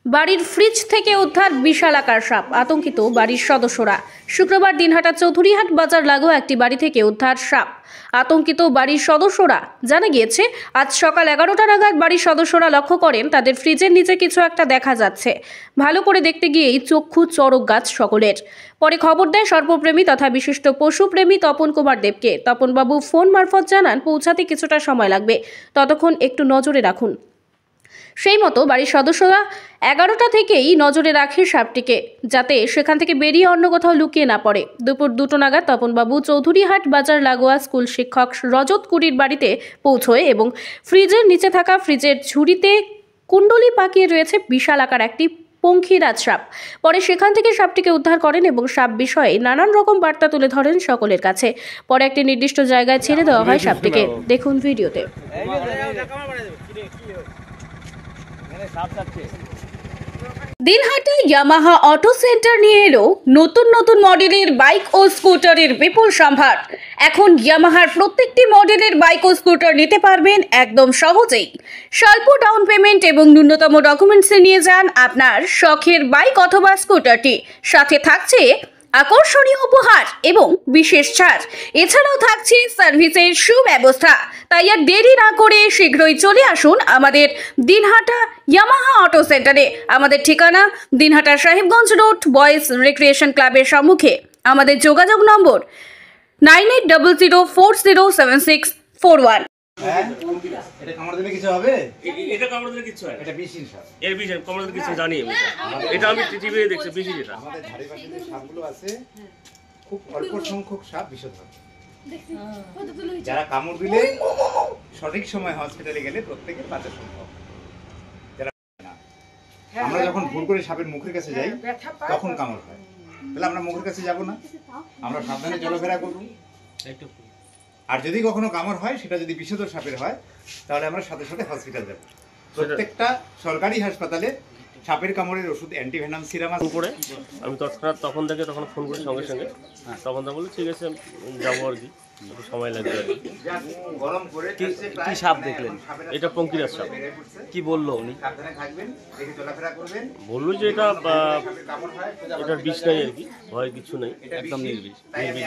বাড়ির ফ্রিজ থেকে উদ্ধার বিশালাকার সাপ, আতঙ্কিত বাড়ির সদস্যরা। শুক্রবার দিনহাটা চৌধুরীহাট বাজার লাগোয়া একটি বাড়ি থেকে উদ্ধার সাপ, আতঙ্কিত বাড়ির সদস্যরা। জানা গিয়েছে, আজ সকাল 11টা নাগাদ বাড়ির সদস্যরা লক্ষ্য করেন তাদের ফ্রিজের নিচে কিছু একটা দেখা যাচ্ছে। ভালো করে দেখতে গিয়েই চক্ষু চড়ক গাছ সকলের। পরে খবর দেয় সর্পপ্রেমী তথা বিশিষ্ট পশুপ্রেমী তপন কুমার দেবকে। তপনবাবু ফোন মারফত জানান পৌঁছাতে কিছুটা সময় লাগবে, ততক্ষণ একটু নজরে রাখুন। সেই মতো বাড়ির সদস্যরা 11টা থেকেই নজরে রাখে সাপটিকে, যাতে সেখান থেকে বেরিয়ে অন্য কোথাও লুকিয়ে না পড়ে। দুপুর 2টো নাগাদ তপনবাবু চৌধুরীহাট বাজার লাগোয়া স্কুল শিক্ষক রজত কুড়ির বাড়িতে পৌঁছয় এবং ফ্রিজের নিচে থাকা ফ্রিজের ঝুড়িতে কুণ্ডলি পাকিয়ে রয়েছে বিশাল আকার একটি পঙ্খিরাজ সাপ। পরে সেখান থেকে সাপটিকে উদ্ধার করেন এবং সাপ বিষয়ে নানান রকম বার্তা তুলে ধরেন সকলের কাছে। পরে একটি নির্দিষ্ট জায়গায় ছেড়ে দেওয়া হয় সাপটিকে। দেখুন ভিডিওতে। দিনহাটা ইয়ামাহা অটো সেন্টার নিয়ে এলো নতুন নতুন মডেলের বাইক ও স্কুটারের বিপুল সম্ভার। এখন ইয়ামাহার প্রত্যেকটি মডেলের বাইক ও স্কুটার নিতে পারবেন একদম সহজেই। স্বল্প ডাউন পেমেন্ট এবং ন্যূনতম ডকুমেন্টসে নিয়ে যান আপনার শখের বাইক অথবা স্কুটারটি। সাথে থাকছে আকর্ষণীয় উপহার এবং বিশেষ ছাড়। এছাড়াও থাকছে সার্ভিসের সুব্যবস্থা। তাই আর দেরি না করে শীঘ্রই চলে আসুন আমাদের দিনহাটা ইয়ামাহা অটো সেন্টারে। আমাদের ঠিকানা Dinhata Sahebganj road, boys recreation ক্লাবের সম্মুখে। আমাদের যোগাযোগ নম্বর 9800407641। এটা কামড় দিলে কিছু হবে? এটা কামড় দিলে কিছু হয়? এটা বিষহীন সাপ। এর বিষ কামড় দিলে কিছু জানি আমি। এটা আমি টিভিতে দেখছি বিষহীন এটা। আমাদের ধারে পাশে যে সাপগুলো আছে খুব অল্প সংখ্যক সাপ বিষধর। যারা কামড় দিলে সঠিক সময় হসপিটালে গেলে প্রত্যেকের বাঁচা সম্ভব। যারা না, আমরা যখন ভুল করে সাপের মুখের কাছে যাই তখন কামড় হয়। তাহলে আমরা মুখের কাছে যাব না, আমরা সাবধানে চলাফেরা করব। আর যদি কখনো কামড় হয়, সেটা যদি বিষধর সাপের হয়, তাহলে আমরা সাথে সাথে হসপিটাল যাব। প্রত্যেকটা সরকারি হাসপাতালে সাপের কামড়ের ওষুধ অ্যান্টিভেনাম সিরাম আছে। করে আমি তৎক্ষণাৎ তখন ফোন করি সঙ্গে সঙ্গে। তখন দা বলে ঠিক আছে যাবো আর কি, একটু সময় লাগবে আর কি। গরম করে কি সাপ দেখলেন? এটা পঙ্খিরাজ সাপ। কি বললো উনি? সাবধানে থাকবেন, দেখে চলাফেরা করবেন। বললো যে এটার বিষ নাই আর কি, ভয় কিছু নেই, একদম নির্বিষ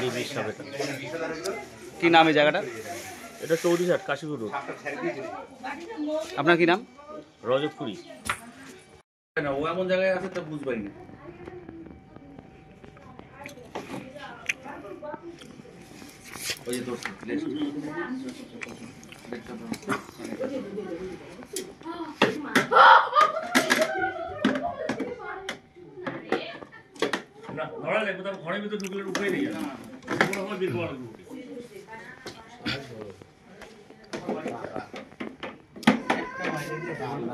নির্বিষ সাপ এটা। কি নাম এই জায়গাটা? এটা চৌধুরীহাট কাশীপুর রোড। আপনার কি নাম? রজত কুড়ি। না, ও এমন জায়গায় আছে তো বুঝবাই না। ওই যে তোর ধরা লাগবে, তার ঘরের ভিতরে ঢুকলে উঠে নেই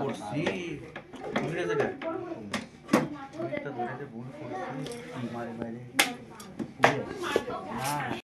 করছি